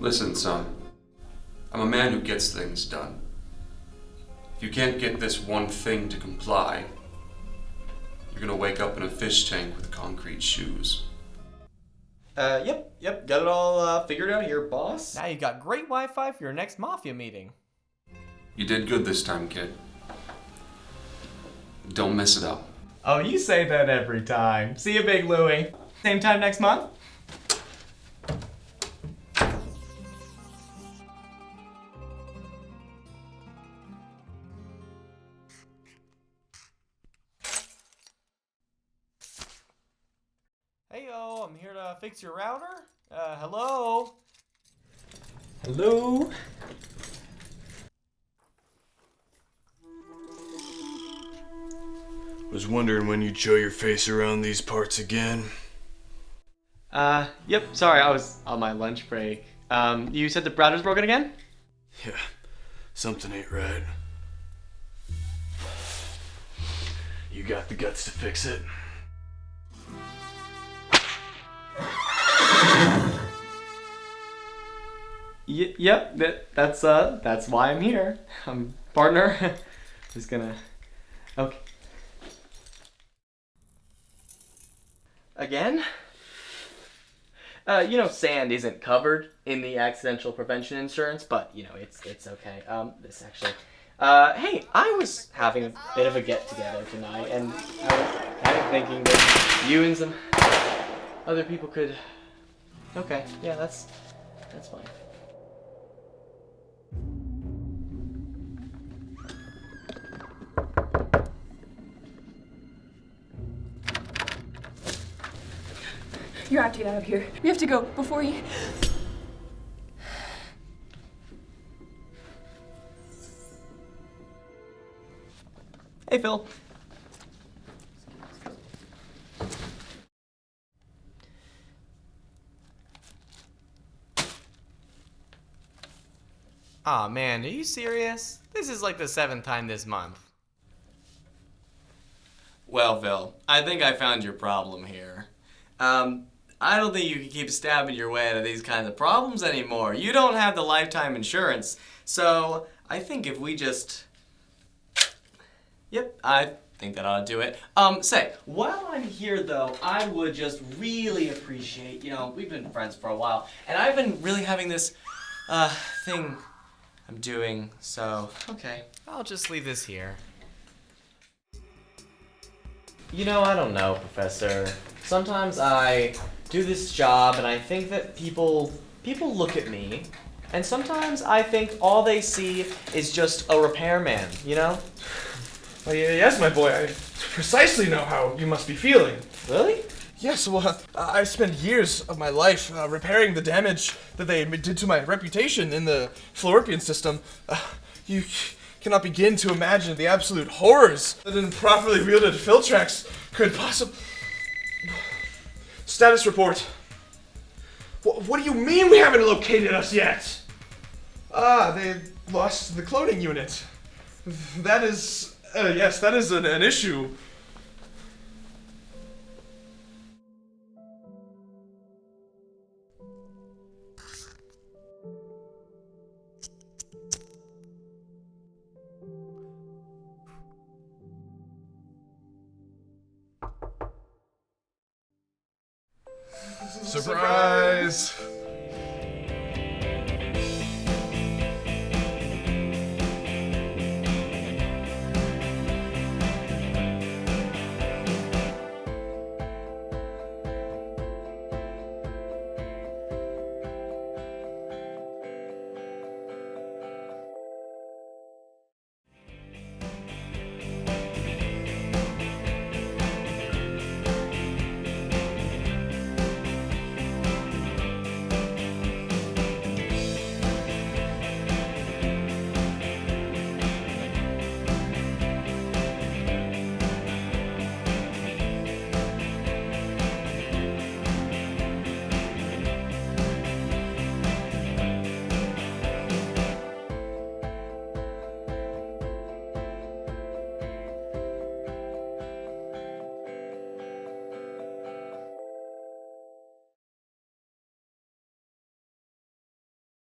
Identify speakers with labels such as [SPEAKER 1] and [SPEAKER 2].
[SPEAKER 1] Listen, son. I'm a man who gets things done. If you can't get this one thing to comply, you're gonna wake up in a fish tank with concrete shoes.
[SPEAKER 2] Yep. Got it all figured out here, boss.
[SPEAKER 3] Now you got great Wi-Fi for your next Mafia meeting.
[SPEAKER 1] You did good this time, kid. Don't mess it up.
[SPEAKER 2] Oh, you say that every time. See you, Big Louie. Same time next month?
[SPEAKER 3] Hey yo, I'm here to fix your router. Hello?
[SPEAKER 2] Hello?
[SPEAKER 4] Was wondering when you'd show your face around these parts again.
[SPEAKER 2] Yep, sorry, I was on my lunch break. You said the router's broken again?
[SPEAKER 4] Yeah, something ain't right. You got the guts to fix it?
[SPEAKER 2] Yep, that's why I'm here. Partner. Just gonna... Okay. Again? Sand isn't covered in the accidental prevention insurance, but, it's okay. This actually... hey, I was having a bit of a get-together tonight, and I was kind of thinking that you and some other people could... Okay, yeah, that's fine.
[SPEAKER 5] You have to get out of here. We have to go before he...
[SPEAKER 2] Hey, Phil.
[SPEAKER 3] Aw man, are you serious? This is like the 7th time this month.
[SPEAKER 6] Well, Phil, I think I found your problem here. I don't think you can keep stabbing your way out of these kinds of problems anymore. You don't have the lifetime insurance, so I think if we just... Yep, I think that ought to do it. While I'm here though, I would just really appreciate, we've been friends for a while, and I've been really having this, thing I'm doing, so, okay.
[SPEAKER 3] I'll just leave this here.
[SPEAKER 2] I don't know, Professor. Sometimes I do this job and I think that people look at me, and sometimes I think all they see is just a repairman,
[SPEAKER 7] Well, yes, my boy, I precisely know how you must be feeling.
[SPEAKER 2] Really?
[SPEAKER 7] Yes, well, I spent years of my life repairing the damage that they did to my reputation in the Florpian system. You cannot begin to imagine the absolute horrors that improperly wielded Filtrax could possibly... Status report. What do you mean we haven't located us yet? They lost the cloning unit. That is... yes, that is an issue.
[SPEAKER 4] Surprise!